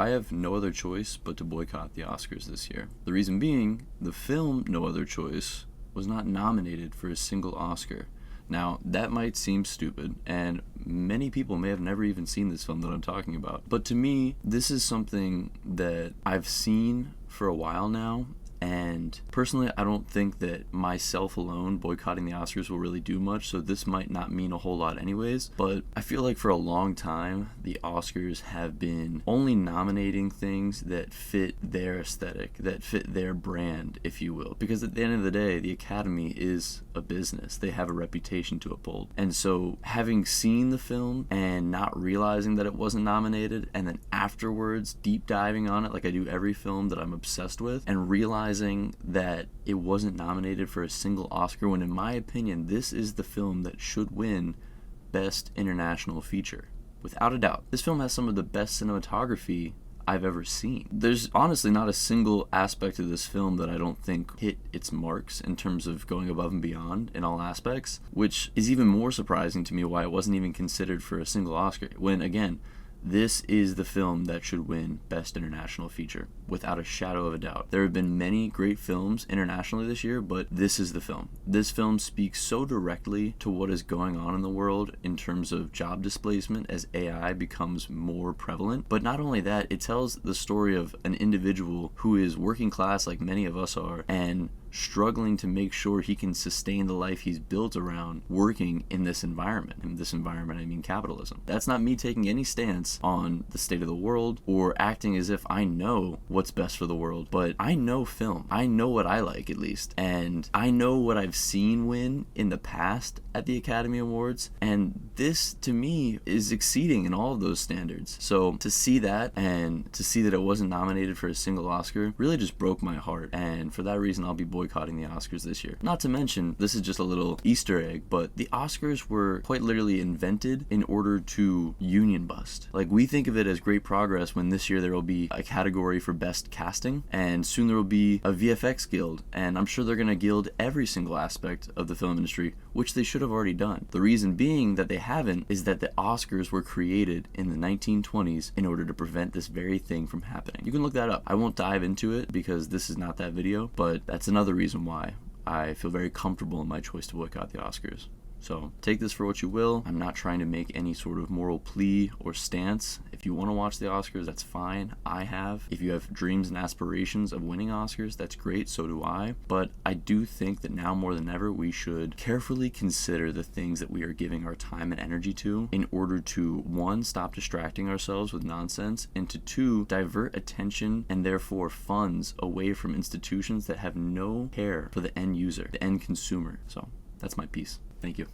I have no other choice but to boycott the Oscars this year. The reason being, the film No Other Choice was not nominated for a single Oscar. Now, that might seem stupid, and many people may have never even seen this film that I'm talking about. But to me, this is something that I've seen for a while now, and personally, I don't think that myself alone boycotting the Oscars will really do much, so this might not mean a whole lot anyways. But I feel like for a long time, the Oscars have been only nominating things that fit their aesthetic, that fit their brand, if you will. Because at the end of the day, the Academy is a business. They have a reputation to uphold. And so having seen the film and not realizing that it wasn't nominated, and then afterwards deep diving on it like I do every film that I'm obsessed with, and realizing that it wasn't nominated for a single Oscar, when in my opinion this is the film that should win Best International Feature without a doubt. This film has some of the best cinematography I've ever seen. There's honestly not a single aspect of this film that I don't think hit its marks in terms of going above and beyond in all aspects, which is even more surprising to me why it wasn't even considered for a single Oscar, when again, this is the film that should win Best International Feature, without a shadow of a doubt. There have been many great films internationally this year, but this is the film. This film speaks so directly to what is going on in the world in terms of job displacement as AI becomes more prevalent. But not only that, it tells the story of an individual who is working class like many of us are, and struggling to make sure he can sustain the life he's built around working in this environment. In this environment, I mean capitalism. That's not me taking any stance on the state of the world or acting as if I know what's best for the world, but I know film. I know what I like, at least, and I know what I've seen win in the past at the Academy Awards, and this, to me, is exceeding in all of those standards. So to see that, and to see that it wasn't nominated for a single Oscar, really just broke my heart, and for that reason, I'll be boycotting the Oscars this year. Not to mention, this is just a little Easter egg, but the Oscars were quite literally invented in order to union bust. Like, we think of it as great progress when this year there will be a category for best casting, and soon there will be a VFX guild, and I'm sure they're going to gild every single aspect of the film industry, which they should have already done. The reason being that they haven't is that the Oscars were created in the 1920s in order to prevent this very thing from happening. You can look that up. I won't dive into it because this is not that video, but that's another reason why I feel very comfortable in my choice to boycott the Oscars. So take this for what you will. I'm not trying to make any sort of moral plea or stance. If you want to watch the Oscars, that's fine. I have. If you have dreams and aspirations of winning Oscars, that's great. So do I. But I do think that now more than ever, we should carefully consider the things that we are giving our time and energy to in order to, one, stop distracting ourselves with nonsense, and to two, divert attention and therefore funds away from institutions that have no care for the end user, the end consumer. So that's my piece. Thank you.